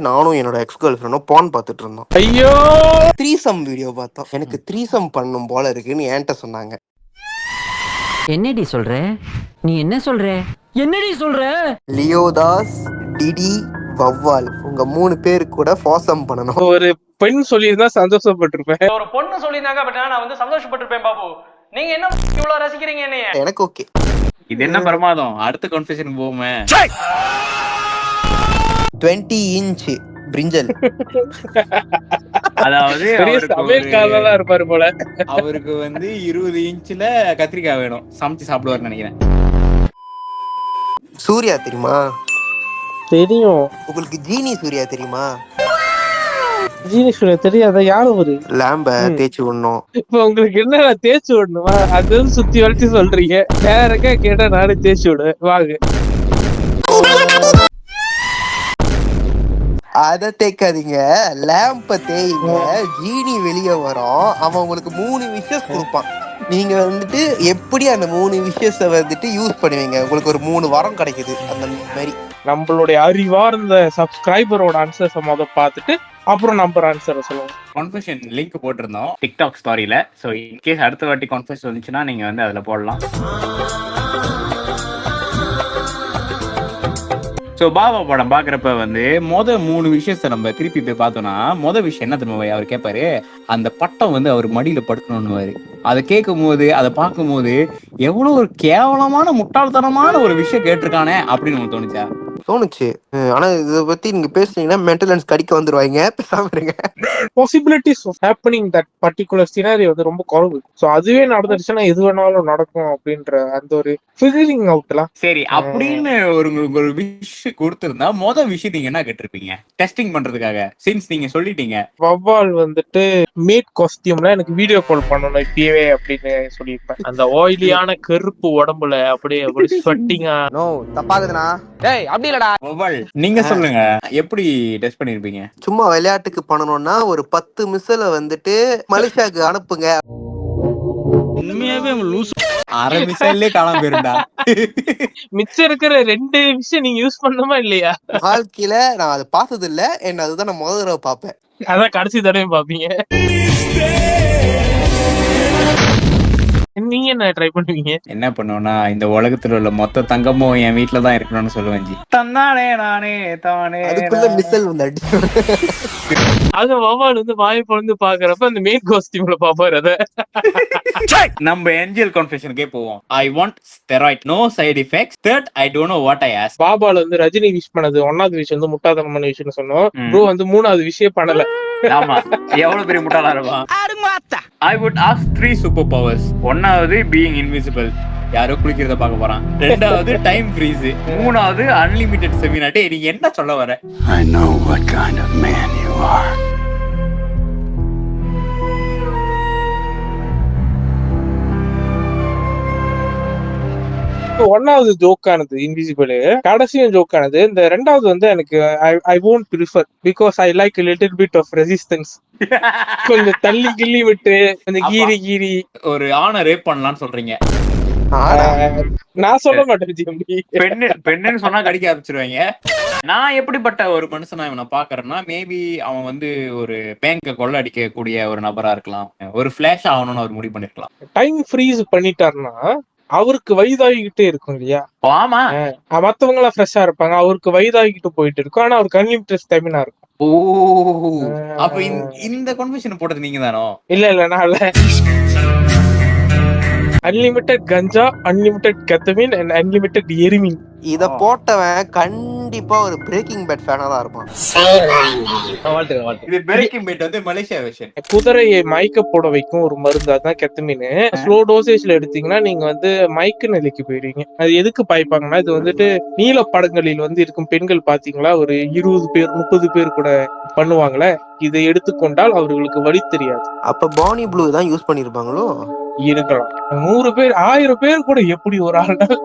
நானும் என்னோட X girl ஃப்ரெண்டும் பான் பார்த்துட்டு இருந்தோம். ஐயோ த்ரீசம் வீடியோ பார்த்தோம். எனக்கு த்ரீசம் பண்ணும் போல இருக்குன்னு என்கிட்ட சொன்னாங்க. என்னடி சொல்ற? நீ என்ன சொல்ற? என்னடி சொல்ற? லியோதாஸ், டிடி, வவ்வால் உங்க 3 பேரு கூட ஃபாசம் பண்ணணும். ஒரு பெண் சொல்லியிருந்தா சந்தோஷப்பட்டிருப்பேன். ஒரு பொண்ணு சொல்லியிருந்தாங்க, பட் நான் வந்து சந்தோஷப்பட்டிருப்பேன். பாபு, நீங்க என்ன இவ்வளவு ரசிக்கிறீங்க என்னைய? எனக்கு ஓகே. இது என்ன பிரமாதம். அடுத்த கன்ஃபெஷன் போவோமே. 20 இன்ச் பிரிஞ்சல். அதாவது சமையல்காரதான் இருப்பாரு போல. அவருக்கு வந்து 20 இன்ச்ல கத்திரிக்காய் வேணும், சமைச்சு சாப்பிடுவாருன்னு நினைக்கிறேன். சூர்யா தெரியுமா? தெரியும். உங்களுக்கு ஜீனி சூர்யா தெரியுமா? ஜீனி சூர்யா தெரியாத? யாரும் ஒரு லேம்ப தேய்ச்சி விடணும். இப்ப உங்களுக்கு என்ன தேய்ச்சி விடணுமா? அது சுத்தி வளைச்சு சொல்றீங்க. நேரக்கா கேட்டா நானே தேய்ச்சி விடுவேன். வாங்க. அத தேய்க்காதீங்க, லேம்ப தேய்ங்க. ஜீனி வெளியே வரும். அவன் உங்களுக்கு 3 விஷஸ் கொடுப்பான். நீங்க வந்துட்டு எப்படி அந்த 3 விஷயத்தை வந்துட்டு யூஸ் பண்ணுவீங்க? உங்களுக்கு ஒரு 3 வாரம் கிடைக்குது. அந்த மாதிரி நம்மளுடைய அறிவார்ந்த சப்ஸ்கிரைபரோட ஆன்சர்ஸ் மொதல் பார்த்துட்டு அப்புறம் நம்பர் ஆன்சரை சொல்லுவோம். கன்ஃபெஷன் லிங்க் போட்டிருந்தோம் டிக்டாக் ஸ்டோரியில. ஸோ இன்கேஸ் அடுத்த வாட்டி கன்ஃபெஷன் வந்துச்சுன்னா நீங்க வந்து அதுல போடலாம். ஸோ பாபா படம் பாக்குறப்ப வந்து 3 விஷயத்த நம்ம திருப்பி போய் பார்த்தோம்னா, விஷயம் என்ன தெரியுமா அவர் கேட்பாரு, அந்த பட்டம் வந்து அவர் மடியில படுக்கணும்னு. அதை கேட்கும் போது, அதை பார்க்கும் போது எவ்வளவு ஒரு கேவலமான முட்டாள்தனமான ஒரு விஷயம் கேட்டிருக்கானே அப்படின்னு உங்களுக்கு தோணுச்சு. ஆனா இதை பத்தி நீங்க பேசுனீங்கன்னா மென்டல் கடிக்க வந்துருவாங்க. பேசாம இருங்க. Possibilities of happening that particular scenario வந்து ரொம்ப குறைவு. சோ அதுவே நடந்துருச்சுன்னா எது வேணாலும் நடக்கும் அப்படின்ற அந்த ஒரு ஃபிகரிங் அவுட்லாம். சரி, அப்படின்னு ஒரு விஷ் கொடுத்திருந்தா விஷயம் நீங்க என்ன கேட்டிருப்பீங்க டெஸ்டிங் பண்றதுக்காக? சின்ஸ் நீங்க சொல்லிட்டீங்க வவ்வால் வந்துட்டு மேட் காஸ்டியூம்ல எனக்கு வீடியோ கால் பண்ணணும் இப்பயே அப்படின்னு சொல்லியிருப்பேன். அந்த ஆயிலியான கருப்பு உடம்புல அப்படியே ஸ்வெட்டிங்கா. நோ தப்பாகுதுண்ணா. டேய் அப்படி இல்லடா. வவ்வால் நீங்க சொல்லுங்க, எப்படி டெஸ்ட் பண்ணிருப்பீங்க? சும்மா விளையாட்டுக்கு பண்ணணும்னா ஒரு 10 மிஸ்ஸல வந்துட்டு மலேசியாவுக்கு அனுப்புங்க. உண்மையாவே அரை மிசைல்லே காணாம போயிருந்தா. மிச்சம் இருக்கிற 2 விஷயம் நீங்க யூஸ் பண்ணணுமா இல்லையா? வாழ்க்கையில நான் அதை பார்த்தது இல்ல. என்ன அதுதான் நான் முதல் தடவை பார்ப்பேன். அதான் கடைசி தடவை பாப்பீங்க. நீங்க என்ன ட்ரை பண்ணுவீங்க? என்ன பண்ணுவேன்னா, இந்த உலகத்துல உள்ள மொத்த தங்கமும் என் வீட்டுலதான் இருக்கணும்னு சொல்லுவேன். தந்தானே நானே தானே. அதுக்குள்ள மிசல் வந்து அடி. அது வவ்வால் வந்து வாய் பொழுது பாக்குறப்ப அந்த மெயின் காஸ்டியூம்ல பாப்பாரு. அத நம்ம ஏஞ்சல் கன்ஃபெஷனுக்கே போவோம். I want steroid, no side effects. That I don't know what I ask. பாபால வந்து ரஜினி விஷ் பண்ணது 1வது விஷயம் வந்து முட்டாள்தனமான விஷயம்னு சொன்னோம். ப்ரோ வந்து 3வது விஷயம் பண்ணல. ஆமா, எவ்வளவு பெரிய முட்டாளா இருப்பான். I would ask 3 super powers. 1வது being invisible, யாரோ குளிக்கிறத பார்க்க போறான். 2வது டைம் ஃப்ரீஸ். 3வது அன்லிமிட்டெட் செமினா. டேய் நீ என்ன சொல்ல வர? I know what kind of man you are. ஒன்னாவது ஜோக்கானது இன்விசிபிள், கடைசியும் ஜோக்கானது. இந்த 2வது வந்து எனக்கு ஐ won't prefer because I like a little bit of resistance. கொஞ்சம் தள்ளி கிள்ளி விட்டு கொஞ்சம் கீறி ஒரு ஆணை ரேப் பண்ணலாம்னு சொல்றீங்க? நான் சொல்ல மாட்டேன். பெண்ணுன்னு சொன்னா கடிக்க ஆரம்பிச்சிருவாங்க. நான் எப்படிப்பட்ட ஒரு மனுஷனா இவனை பாக்குறேன்னா, மேபி அவன் வந்து ஒரு பேங்க கொள்ள அடிக்க கூடிய ஒரு நபரா இருக்கலாம். ஒரு பிளாஷ் ஆகணும்னு அவர் முடிவு பண்ணிருக்கலாம். டைம் ஃப்ரீஸ் பண்ணிட்டாருன்னா அவருக்கு வயதாகிக்கிட்டே இருக்கும் இல்லையா? ஆமா, மத்தவங்க எல்லாம் ஃப்ரெஷ்ஷா இருப்பாங்க, அவருக்கு வயதாகிட்டு போயிட்டு இருக்கும். ஆனா அவருக்கு அன்லிமிட்டட் ஸ்டாமினா இருக்கும். ஓ, அப்ப இந்த கன்ஃபெஷன் போட்டது நீங்க தானோ? இல்ல நான் இல்ல. அன்லிமிட்டட் கஞ்சா, அன்லிமிட்டட் கெத்தமின் அண்ட் அன்லிமிட்டட் எரிமின். இத போட்டவன் கண்டிப்பா ஒரு பிரேக்கிங் பேட் ஃபேனா தான் இருப்பான். இது பிரேக்கிங் பேட் வந்து மலேசியா வெர்ஷன். குதிரையை மயக்க போட வைக்கும் ஒரு மருந்து, அதுதான் கெத்தமின். ஸ்லோ டோசேஜ்ல எடுத்தீங்கன்னா நீங்க வந்து மயக்க நிலைக்கு போயிடுவீங்க. அது எதுக்கு பாய்ப்பாங்கன்னா, இது வந்துட்டு நீல படங்களில் வந்து இருக்கும் பெண்கள் பாத்தீங்களா, ஒரு 20 பேர் 30 பேர் கூட பண்ணுவாங்களே, இதை எடுத்துக்கொண்டால் அவர்களுக்கு வலி தெரியாது. அப்ப பானி ப்ளூ தான் யூஸ் பண்ணிருப்பாங்களோ? இருக்கலாம். 100 பேர் 1000 பேர் கூட எப்படி ஒரு ஆள்னால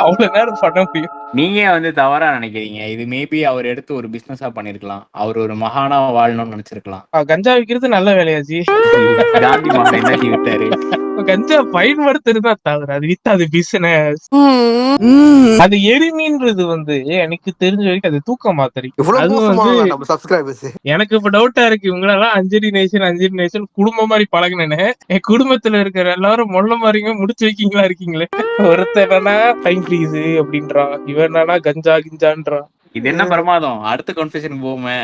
அவ்வளவு நேரம் பண்ண முடியும்? நீங்க வந்து தவறா நினைக்கிறீங்க. இது மேபி அவர் எடுத்து ஒரு பிசினஸா பண்ணிருக்கலாம். அவர் ஒரு மகானா வாழணும்னு நினைச்சிருக்கலாம். கஞ்சா விக்கிறது நல்ல வேலையாச்சு. காந்தி மகன் என்ன விட்டாரு? கஞ்சா பயன்படுத்துறதா தவிர அது வித்து அது பிசினஸ். அது எரிமீன்றது வந்து எனக்கு தெரிஞ்ச வரைக்கும் அது தூக்க மாத்திரை. அது வந்து நம்ம சப்ஸ்கிரைபர்ஸ் எனக்கு இப்ப டவுட்டா இருக்கு. இவங்களெல்லாம் அஞ்சலி நேசன் குடும்பம் மாதிரி பழகினேன்னு என் குடும்பத்துல இருக்கிற எல்லாரும் மொல்ல மாதிரிங்க முடிச்சு வைக்கீங்களா இருக்கீங்களே. ஒருத்தர் என்னன்னா டைம் ப்ளீஸ் அப்படின்றான், இவன் என்னன்னா கஞ்சா கிஞ்சான்றான். இது என்ன பிரமாதம்? அடுத்த கன்ஃபெஷனுக்கு போவோமே.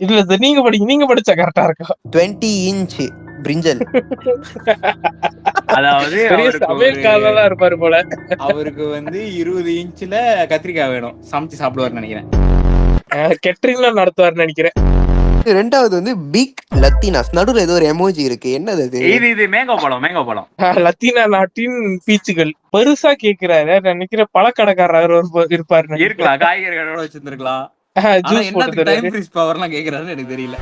இல்ல நீங்க படிச்சா கரெக்டா இருக்கும். 20 இன்ச் பிரிஞ்சல். அதாவது சமையல்காரலாம் இருப்பாரு போல. அவருக்கு வந்து 20 இன்ச்ல கத்திரிக்காய் வேணும், சமைச்சு சாப்பிடுவார்னு நினைக்கிறேன். கெட்டரிங்லாம் நடத்துவார்னு நினைக்கிறேன். ரெண்டாவது வந்து பிக் லத்தீனாஸ். நடுவுல ஏதோ ஒரு எமோஜி இருக்கு, என்னது அது? இது மேங்கோ பழம். லத்தீனா நாட்டின் பீச்சுகள். பெருசா கேக்குறாரு நினைக்கிற பழக்கடைக்காரர் இருப்பாரு. இருக்கலாம், காய்கறி கடை வச்சிருந்திருக்கலாம். எனக்கு தெரியல.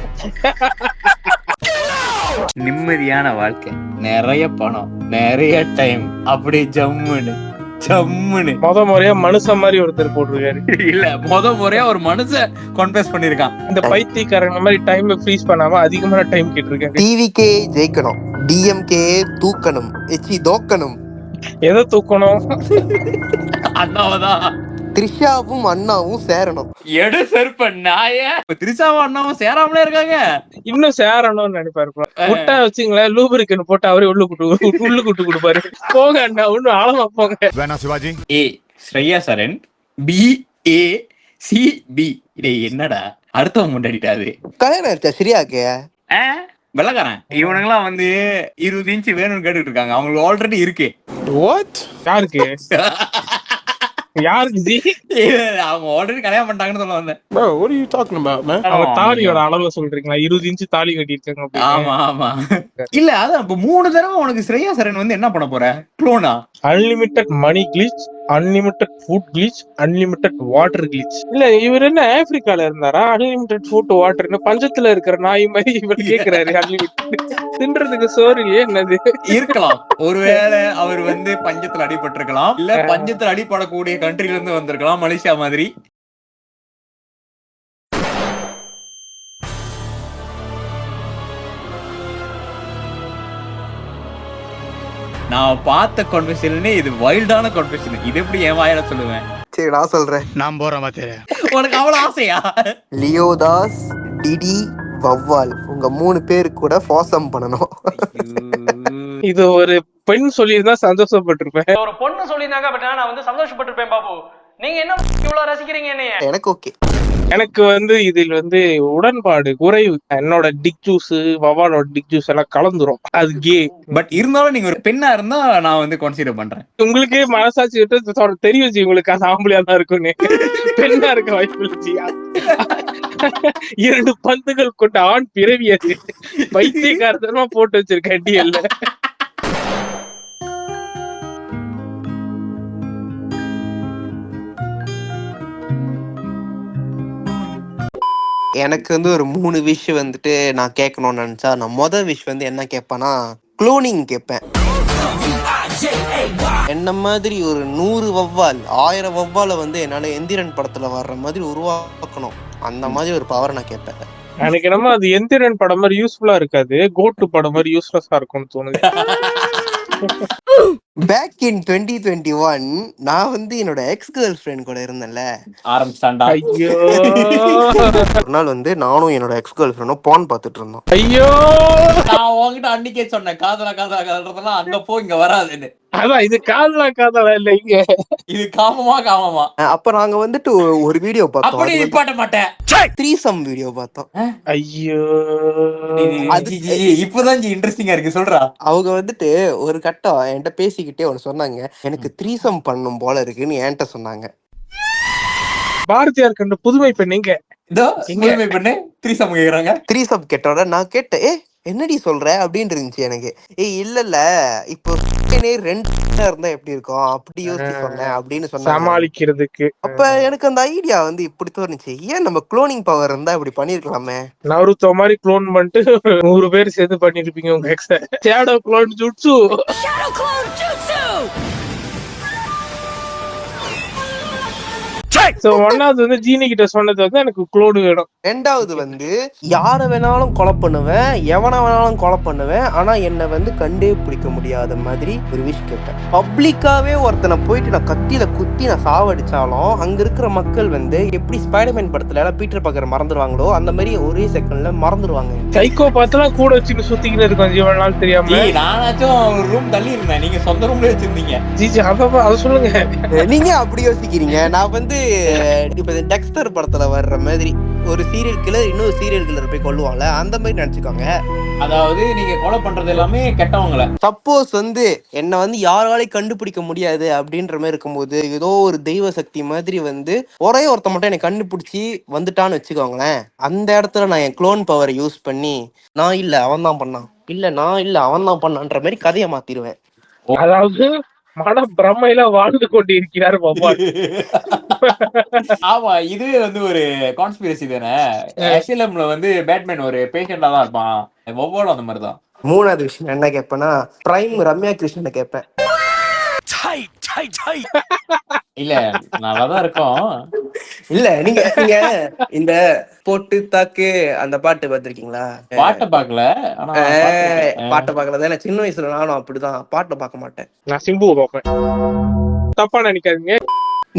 நிம்மதியான வாழ்க்கை, நிறைய பணம், நிறைய டைம், அப்படி ஜம்முன்னு முறையா மனுஷன் மாதிரி ஒருத்தர் போட்டிருக்காரு. இல்ல முறையா ஒரு மனுஷன் கான்ஃபெஸ் பண்ணிருக்கான். இந்த பைத்தியக்காரங்க மாதிரி டைம் ஃப்ரீஸ் பண்ணாம அதிகமான டைம் கேட்டிருக்காரு. டிவிகே ஜெயிக்கணும், டிஎம்கே தூக்கணும், தோக்கணும். எதை தூக்கணும்? அண்ணாவதான். த்ரிஷாவும் அண்ணாவும் சேரணும். எடு செருப்ப நாய. த்ரிஷாவும் அண்ணாவும் சேராமலே இருக்காங்க. இன்னும் சேரணும்னு நினைப்பாரு. முட்டை வச்சுங்களேன், லூபரிக்கன் போட்டு அவரே உள்ள கூட்டு கொடுப்பாரு. போங்க அண்ணா, ஒண்ணு ஆழமா போங்க. சிவாஜி. ஏ ஸ்ரேயா சரண், பி ஏ சி பி. என்னடா அடுத்தவங்க முன்னாடிட்டாது கல்யாணம் ஆயிடுச்சா ஸ்ரீயாக்கு? வெள்ளக்காரன். இவனுங்கெல்லாம் வந்து 20 இன்ச் வேணும்னு கேட்டுட்டு இருக்காங்க. அவங்களுக்கு ஆல்ரெடி இருக்கு. யாருக்கு அவங்க ஆல்ரெடி கல்யாணம் பண்ணிட்டாங்கன்னு சொல்ல வந்தேன். Bro, what are you talking about, man? அவங்க தாலியோட அளவு சொல்றீங்களா? 20 இன்ச் தாலி கட்டிருக்காங்க. ஆமா. இல்ல அதான் இப்ப 3 தடவை உனக்கு ஸ்ரேயா சரண் வந்து என்ன பண்ண போற? க்ளோனா? அன்லிமிட்டட் மணி கிளிச், அன்லிமிட்டட் ஃபுட் கிளிச், அன்லிமிட்டட் வாட்டர் கிளிச். இல்ல இவர் என்ன ஆப்பிரிக்கால இருந்தாரா? அன்லிமிட்டட் ஃபுட் வாட்டர்னு பஞ்சத்துல இருக்கிற நாய் மாதிரி இவர் கேக்குறாரு. அன்லிமிட்டட் தின்றதுக்கு சோறு என்னது இருக்கலாம். ஒருவேளை அவர் வந்து பஞ்சத்துல அடிபட்டிருக்கலாம், இல்ல பஞ்சத்துல அடிபடக்கூடிய கண்ட்ரில இருந்து வந்திருக்கலாம், மலேசியா மாதிரி. நான் பார்த்த கான்வர்சேஷனே இது வைல்டான கான்வர்சேஷன். இது எப்படி என் வாயால சொல்லுவேன்? சரி நான் சொல்றேன். நான் போறேன் பாத்தேன். உனக்கு அவ்வளவு ஆசையா? லியோதாஸ், டிடி, வவ்வால் உங்க 3 பேரு கூட ஃபாசம் பண்ணணும். இது ஒரு பெண் சொல்லியிருந்தா சந்தோஷப்பட்டிருப்பேன். ஒரு பொண்ணு சொல்லியிருந்தாங்க, பட் நான் வந்து சந்தோஷப்பட்டிருப்பேன் பாபு. நீங்க என்ன இவ்வளவு ரசிக்கிறீங்க என்னைய? எனக்கு ஓகே. எனக்கு வந்து இதில் வந்து உடன்பாடு குறைவு. என்னோட டிக் ஜூஸ், வவாலோட டிக் ஜூஸ் எல்லாம் கலந்துரும். அது கே. பட் இருந்தாலும் நீங்க ஒரு பெண்ணா இருந்தா நான் வந்து கன்சிடர் பண்றேன். உங்களுக்கே மனசாட்சி தெரியும் ஜி, உங்களுக்கு அது ஆம்பளையா தான் இருக்கும்னு. பெண்ணா இருக்க வாய்ப்பு இல்லையா? 2 பந்துகள் கொண்ட ஆண் பிறவி அது. பைத்தியக்காரத்தனமா போட்டு வச்சிருக்க டிஎல்ல. எனக்கு வந்து ஒரு 3 விஷ் வந்துட்டு நான் கேட்கணும்னு நினைச்சா, நான் விஷ் வந்து என்ன கேட்பேன்னா க்ளோனிங் கேட்பேன். என்ன மாதிரி ஒரு 100 வவ்வால் 1000 வவ்வாலை வந்து என்னால எந்திரன் படத்துல வர்ற மாதிரி உருவாக்கணும். அந்த மாதிரி ஒரு பவர் நான் கேட்பேன். எனக்கு என்னமோ அது எந்திரன் படம் மாதிரி யூஸ்ஃபுல்லா இருக்காது, கோட்டு படம் மாதிரி யூஸ்லெஸ்ஸா இருக்கும்னு தோணுது. பேக் இன் 2021 நான் வந்து என்னோட எக்ஸ் கேர்ள் ஃப்ரெண்ட் கூட இருந்தேன்ல, ஆரம்பிச்சாண்டா. ஐயோ ஒரு நாள் வந்து நானும் என்னோட எக்ஸ் கேர்ள் ஃப்ரெண்டும் பான் பார்த்துட்டு இருந்தோம். ஐயோ நான் உங்ககிட்ட அன்னைக்கே சொன்னேன், காதலா அங்க போ, இங்க வராதுன்னு. அதான் இது காதலா இல்ல, இங்க இது காமமா. அப்ப நாங்க வந்துட்டு ஒரு வீடியோ பார்த்தோம். அப்படி நிப்பாட்ட மாட்டேன். 3 வீடியோ பார்த்தோம். ஐயோ இப்பதான் இன்ட்ரெஸ்டிங்கா இருக்கு, சொல்றா. அவங்க வந்துட்டு ஒரு கட்டம் என்கிட்ட பேசிக்கிட்டே ஒன்னு சொன்னாங்க, எனக்கு 3 பண்ணும் போல இருக்குன்னு என்கிட்ட சொன்னாங்க. பாரதியார் கண்ட புதுமை பெண் எங்க? பண்ணு 3 கேக்குறாங்க. 3 கேட்டோட நான் கேட்டேன், என்னடி சொல்ற அப்படின்னு இருந்துச்சு எனக்கு. ஏய் இல்ல இப்போ 2 இருந்தா எப்படி இருக்கும் அப்படி யோசிச்சு சொன்னேன் அப்படின்னு சொன்னாங்க. சமாளிக்கிறதுக்கு அப்ப எனக்கு அந்த ஐடியா வந்து இப்படி தோணுச்சு, ஏன் நம்ம குளோனிங் பவர் இருந்தா இப்படி பண்ணிருக்கலாமே. நருட்டோ மாதிரி க்ளோன் பண்ணிட்டு 100 பேர் சேர்த்து பண்ணிருப்பீங்க உங்க எக்ஸ. Shadow clone jutsu. சோ ஒன்னாவது வந்து ஜீனி கிட்ட சொன்னது வந்து எனக்கு க்ளோன் வேணும். ரெண்டாவது வந்து யார வேணாலும் கொலை பண்ணுவேன், எவனை வேணாலும் கொலை பண்ணுவேன், ஆனா என்னை வந்து கண்டே பிடிக்க முடியாத மாதிரி ஒரு விஷ் கேட்டேன். பப்ளிக்காவே ஒருத்தனை போயிட்டு நான் கத்தியில குத்தி நான் சாவடிச்சாலும் அங்க இருக்கிற மக்கள் வந்து எப்படி ஸ்பைடர்மேன் படத்துல எல்லாம் பீட்டர் பார்க்கர் மறந்துடுவாங்களோ அந்த மாதிரி ஒரே செகண்ட்ல மறந்துடுவாங்க. சைக்கோ பார்த்தலாம் கூட வச்சுட்டு சுத்திக்கிட்டு இருக்கும் இவ்வளவு நாள் தெரியாம. நானாச்சும் ரூம் தள்ளி இருந்தேன், நீங்க சொந்த ரூம்ல வச்சிருந்தீங்க. ஜிஜி அத சொல்லுங்க. நீங்க அப்படி யோசிக்கிறீங்க. நான் வந்து இப்ப டெக்ஸ்டர் படத்துல வர்ற மாதிரி ஒரு சீரியல் கில்லர் இன்னொரு சீரியல் கில்லர் போய் கொல்லுவாங்கல்ல, அந்த மாதிரி நினைச்சுக்கோங்க. அதாவது நீங்க கொலை பண்றது எல்லாமே கெட்டவங்கள. சப்போஸ் வந்து என்ன வந்து யாராலையும் கண்டுபிடிக்க முடியாது அப்படின்ற மாதிரி இருக்கும்போது ஏதோ ஒரு தெய்வ சக்தி மாதிரி வந்து ஒரே ஒருத்த மட்டும் என்னை கண்டுபிடிச்சி வந்துட்டான்னு வச்சுக்கோங்களேன், அந்த இடத்துல நான் என் க்ளோன் பவரை யூஸ் பண்ணி நான் இல்ல அவன் தான் பண்ணான், இல்ல நான் இல்ல அவன் தான் பண்ணான்ற மாதிரி கதையை மாத்திடுவேன். அதாவது மன பிரமையில வாழ்ந்து கொண்டு இருக்கிறார் பாபா. ஆமா, இதுவே வந்து ஒரு கான்ஸ்பிரசி தானே. எஸ்எல்எம்ல வந்து பேட்மேன் ஒரு பேஷண்டா தான் இருப்பான், ஒவ்வொரு அந்த மாதிரிதான். மூணாவது விஷயம் என்ன கேட்பேன்னா, பிரைம் ரம்யா கிருஷ்ணனை கேட்பேன். இல்ல நல்லாதான் இருக்கும். இல்ல நீங்க நீங்க இந்த போட்டு தாக்கு அந்த பாட்டு பாத்திருக்கீங்களா? பாட்டை பாக்கல, ஆனா பாட்டை பாக்கல. சின்ன வயசுல நானும் அப்படிதான் பாட்டை பார்க்க மாட்டேன், நான் சிம்புவை பார்ப்பேன். தப்பா நினைக்காதீங்க.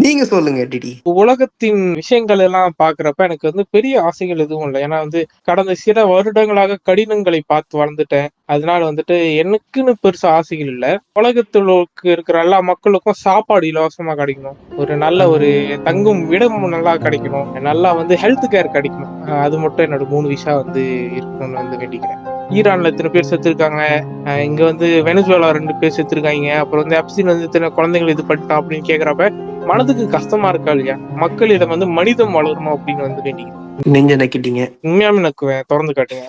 நீங்க சொல்லுங்க டிடி. உலகத்தின் விஷயங்கள் எல்லாம் பாக்குறப்ப எனக்கு வந்து பெரிய ஆசைகள் எதுவும் இல்லை. ஏன்னா வந்து கடந்த சில வருடங்களாக கடினங்களை பார்த்து வளர்ந்துட்டேன். அதனால வந்துட்டு எனக்குன்னு பெருசா ஆசைகள் இல்லை. உலகத்துல இருக்கிற எல்லா மக்களுக்கும் சாப்பாடு இலவசமா கிடைக்கணும், ஒரு நல்ல ஒரு தங்கும் இடம் நல்லா கிடைக்கணும், நல்லா வந்து ஹெல்த் கேர் கிடைக்கணும். அது மட்டும் என்னோட 3 விஷயம் வந்து இருக்கணும்னு வந்து வேண்டிக்கிறேன். ஈரான்ல இத்தனை பேர் செத்துருக்காங்க, இங்க வந்து வெனிசுவேலா 2 பேர் செத்துருக்காங்க, அப்புறம் வந்து எப்சின் வந்து இத்தனை குழந்தைகள் இது பண்ணிட்டான் அப்படின்னு கேக்குறப்ப மனதுக்கு கஷ்டமா இருக்கா இல்லையா? மக்களிடம் வந்து மனிதம் வளரணும் அப்படின்னு வந்து வேண்டிக்கிறேன். நெஞ்ச நக்கிட்டீங்க. உண்மையாமே நக்குவேன், திறந்து காட்டுங்க.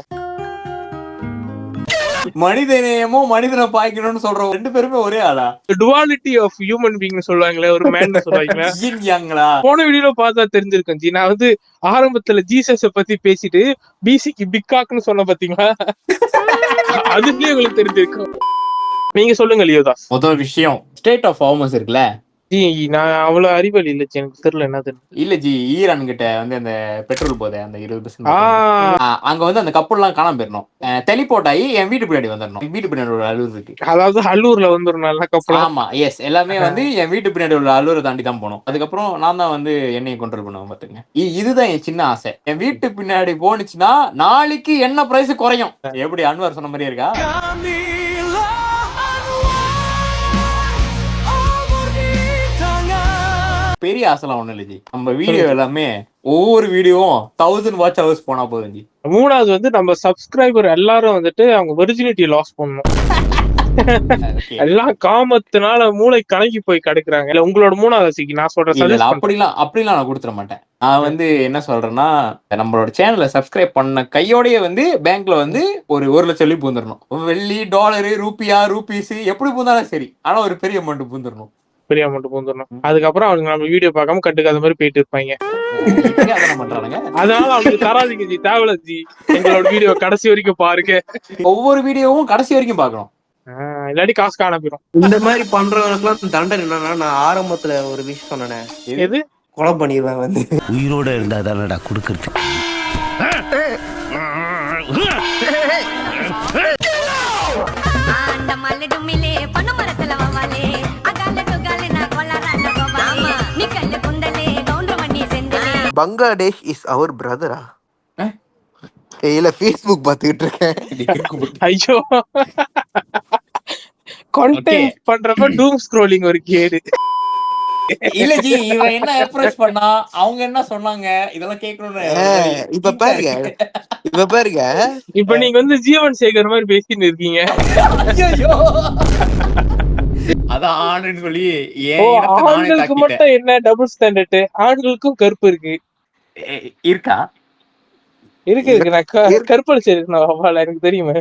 மனிதநேயமும் மனிதனை பாய்க்கணும்னு சொல்றோம், 2 பேருமே ஒரே ஆளா? டுவாலிட்டி ஆஃப் ஹியூமன் பீயிங் சொல்லுவாங்களே, ஒரு மேன் சொல்லுவாங்களா? போன வீடியோல பார்த்தா தெரிஞ்சிருக்கும் ஜி. நான் வந்து ஆரம்பத்துல ஜீசஸ் பத்தி பேசிட்டு பிசிக்கு பிக்காக்னு சொன்ன பாத்தீங்களா, அதுலயே உங்களுக்கு தெரிஞ்சிருக்கும். நீங்க சொல்லுங்க லியோதாஸ். முதல் விஷயம் ஸ்டேட் ஆஃப் ஹார்மஸ் இருக்குல்ல ஜி, நான் அவ்வளவு அறிவல் இல்ல ஜி, எனக்கு தெரியல என்னது. இல்ல ஜி, ஈரான் கிட்ட வந்து அந்த பெட்ரோல் போதை அந்த 20% அங்க வந்து அந்த கப்பல்லாம் காணாம போயிடணும். டெலிபோர்ட் ஆகி என் வீட்டு பின்னாடி வந்துடணும். வீட்டு பின்னாடி ஒரு அலூர் இருக்கு, அதாவது அலூர்ல வந்து ஒரு நல்ல கப்பல். ஆமா எஸ், எல்லாமே வந்து என் வீட்டு பின்னாடி உள்ள அலூரை தாண்டி தான் போகணும். அதுக்கப்புறம் நான் தான் வந்து என்னையை கண்ட்ரோல் பண்ணுவேன் பாத்துங்க. இதுதான் என் சின்ன ஆசை. என் வீட்டு பின்னாடி போனுச்சுன்னா நாளைக்கு என்ன பிரைஸ் குறையும். எப்படி அன்வர் சொன்ன மாதிரியே இருக்கா? பெரிய ஆசைலாம் ஒண்ணு இல்ல ஜி. நம்ம வீடியோ எல்லாமே ஒவ்வொரு வீடியோவும் 1000 வாட்ச் ஹவர்ஸ் போனா போதும் ஜி. மூணாவது வந்து நம்ம சப்ஸ்கிரைபர் எல்லாரும் வந்துட்டு அவங்க வெர்ஜினிட்டி லாஸ் பண்ணணும். எல்லாம் காமத்தினால மூளை கலங்கி போய் கிடக்குறாங்க. இல்ல உங்களோட மூணாவது ஆசைக்கு நான் சொல்றேன், அப்படிலாம் நான் கொடுத்துட மாட்டேன். நான் வந்து என்ன சொல்றேன்னா, நம்மளோட சேனலை சப்ஸ்கிரைப் பண்ண கையோடய வந்து பேங்க்ல வந்து ஒரு 1 லட்சம் வெள்ளி பூந்துடணும். வெள்ளி, டாலரு, ரூபியா, ரூபீஸ் எப்படி பூந்தாலும் சரி, ஆனா ஒரு பெரிய அமௌண்ட் பூந்துடணும். பெரிய அமௌண்ட் பூந்துடணும். அதுக்கப்புறம் அவங்க நம்ம வீடியோ பார்க்காம கட்டுக்காத மாதிரி போயிட்டு இருப்பாங்க. அதனால அவங்களுக்கு தராதிங்க ஜி, தேவல ஜி. எங்களோட வீடியோ கடைசி வரைக்கும் பாருங்க. ஒவ்வொரு வீடியோவும் கடைசி வரைக்கும் பாக்கணும், இல்லாட்டி காசு காண போயிடும். இந்த மாதிரி பண்றவனுக்குலாம் தண்டனை என்னன்னா, நான் ஆரம்பத்துல ஒரு விஷயம் சொன்னேன், எது கொலை பண்ணிடுவேன் வந்து. உயிரோட இருந்தா தானடா குடுக்கறது. பங்களாதேஷ் இஸ் அவர் பிரதரா? இல்ல ஃபேஸ்புக் பாத்துக்கிட்டு இருக்கேன். ஐயோ, கான்டென்ட் பண்றப்ப டூம் ஸ்க்ரோலிங் ஒரு கேடு. இல்ல ஜி, இவன் என்ன அப்ரோச் பண்ணா, அவங்க என்ன சொன்னாங்க, இதெல்லாம் கேட்கணும்னு. இப்ப பாருங்க இப்ப நீங்க வந்து ஜீவன் சேகர் மாதிரி பேசிட்டு இருக்கீங்க. அதான் ஆணுன்னு சொல்லி ஆண்களுக்கு மட்டும் என்ன டபுள் ஸ்டாண்டர்ட்? ஆண்களுக்கும் கருப்பு இருக்கு இருக்கா? இருக்கு நான் கற்பழிச்சிருக்கேன் வவ்வால எனக்கு தெரியுமே.